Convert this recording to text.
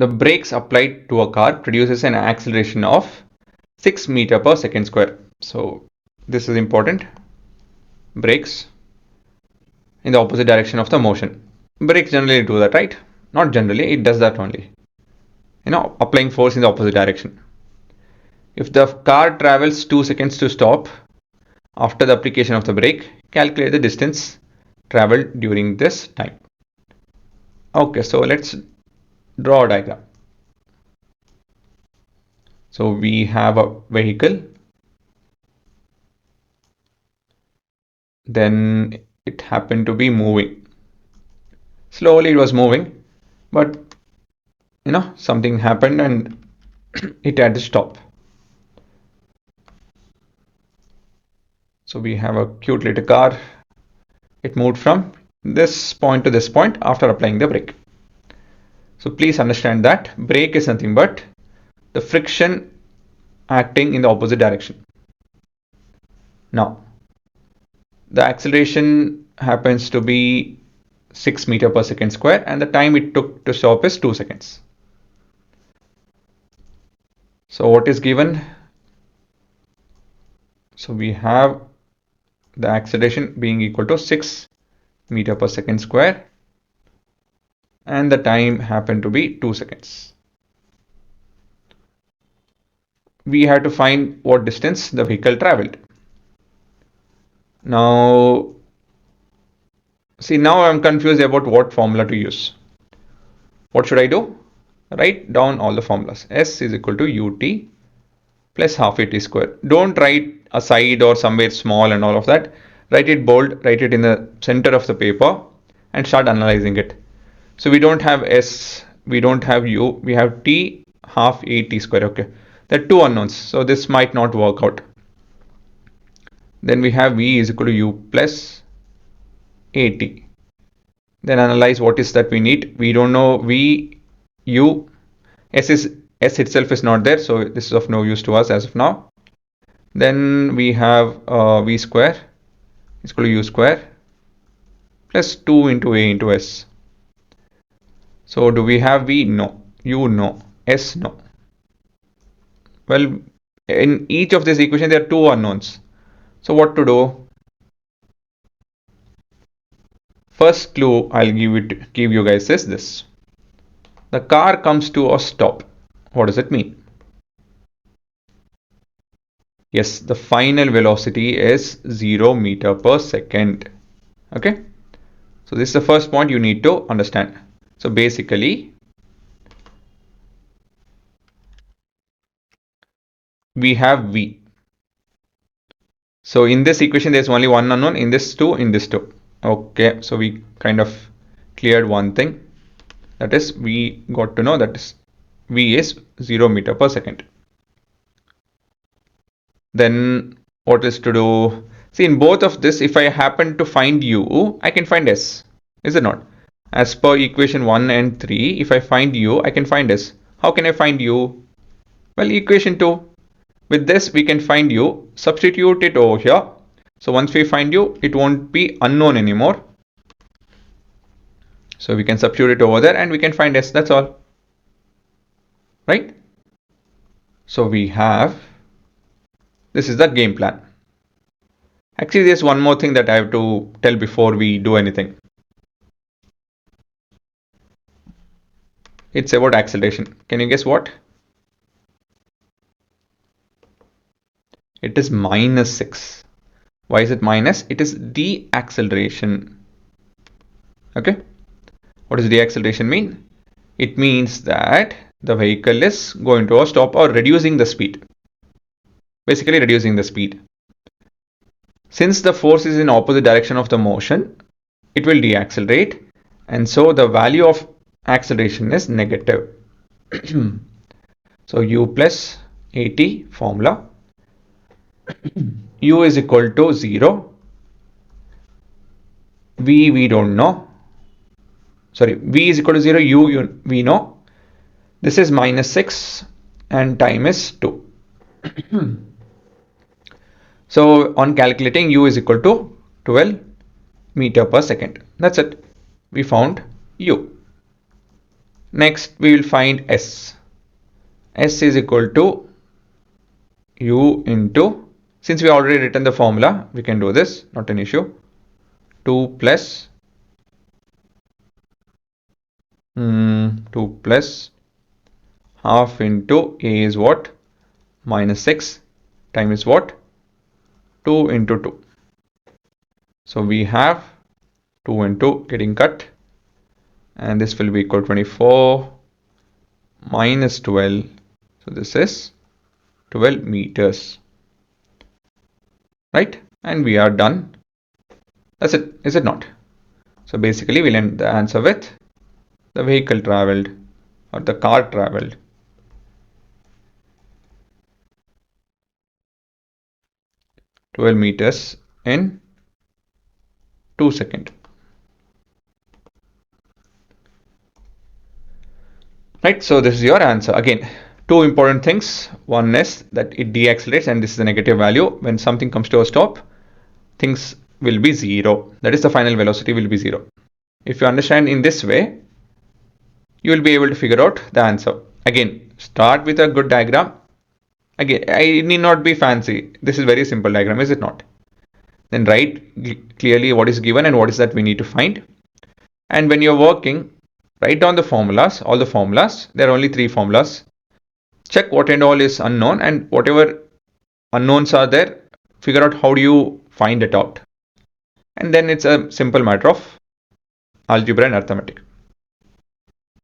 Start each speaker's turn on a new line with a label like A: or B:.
A: the brakes applied to a car produces an acceleration of 6 meter per second square. So this is important. Brakes in the opposite direction of the motion. Brakes generally do that, right? Not generally, it does that only. Applying force in the opposite direction. If the car travels 2 seconds to stop after the application of the brake, calculate the distance traveled during this time. Okay, so let's draw a diagram. So we have a vehicle, then it happened to be moving. Slowly it was moving, but something happened and it had to stop. So we have a cute little car. It moved from this point to this point after applying the brake. So please understand that brake is nothing but the friction acting in the opposite direction. Now, the acceleration happens to be 6 meter per second square and the time it took to stop is 2 seconds. So what is given? So we have the acceleration being equal to 6 meter per second square and the time happened to be 2 seconds. We had to find what distance the vehicle traveled. Now, see, now I'm confused about what formula to use. What should I do? Write down all the formulas. S is equal to ut plus half at square. Don't write aside or somewhere small and all of that. Write it bold, write it in the center of the paper and start analyzing it. So we don't have S, we don't have U, we have T half at square. Okay, there are two unknowns, so this might not work out. Then we have V is equal to U plus at. Then analyze what is that we need. We don't know V, U, S itself is not there, so this is of no use to us as of now. Then we have V square is equal to U square plus 2 into A into S. So do we have V? No. U? No. S? No. Well, in each of these equations there are two unknowns. So what to do? First clue I'll give you guys is this. The car comes to a stop. What does it mean? Yes, the final velocity is 0 meter per second. Okay. So this is the first point you need to understand. So basically, we have V. So in this equation, there's only one unknown, in this two, in this two. Okay, so we kind of cleared one thing. That is, we got to know that is V is 0 meter per second. Then what is to do? See, in both of this, if I happen to find U, I can find S. Is it not? As per equation 1 and 3, if I find U, I can find S. How can I find U? Well, equation 2. With this, we can find U, substitute it over here. So once we find U, it won't be unknown anymore. So we can substitute it over there and we can find S. That's all. Right? So we have, this is the game plan. Actually, there's one more thing that I have to tell before we do anything. It's about acceleration. Can you guess what? It is minus 6. Why is it minus? It is deceleration. Okay. What does deceleration mean? It means that the vehicle is going to a stop or reducing the speed. Basically reducing the speed. Since the force is in opposite direction of the motion, it will deaccelerate. And so the value of acceleration is negative. So U plus at formula. U is equal to 0. V we don't know. Sorry, V is equal to 0. U we know. This is minus 6 and time is 2. So on calculating, U is equal to 12 meter per second. That's it. We found U. Next, we will find S. S is equal to U into, since we already written the formula, we can do this, not an issue. 2 plus 2 plus half into A is what? Minus 6 times what? 2 into 2. So we have 2 and 2 getting cut, and this will be equal to 24 minus 12. So this is 12 meters, right? And we are done. That's it, is it not? So basically we'll end the answer with the vehicle traveled or the car traveled 12 meters in 2 seconds. Right, so this is your answer. Again, two important things. One is that it deaccelerates, and this is a negative value. When something comes to a stop, things will be zero. That is, the final velocity will be zero. If you understand in this way, you will be able to figure out the answer. Again, start with a good diagram. Again, I need not be fancy. This is very simple diagram, is it not? Then write clearly what is given and what is that we need to find. And when you're working, write down the formulas, all the formulas. There are only 3 formulas. Check what and all is unknown, and whatever unknowns are there, figure out how do you find it out. And then it's a simple matter of algebra and arithmetic.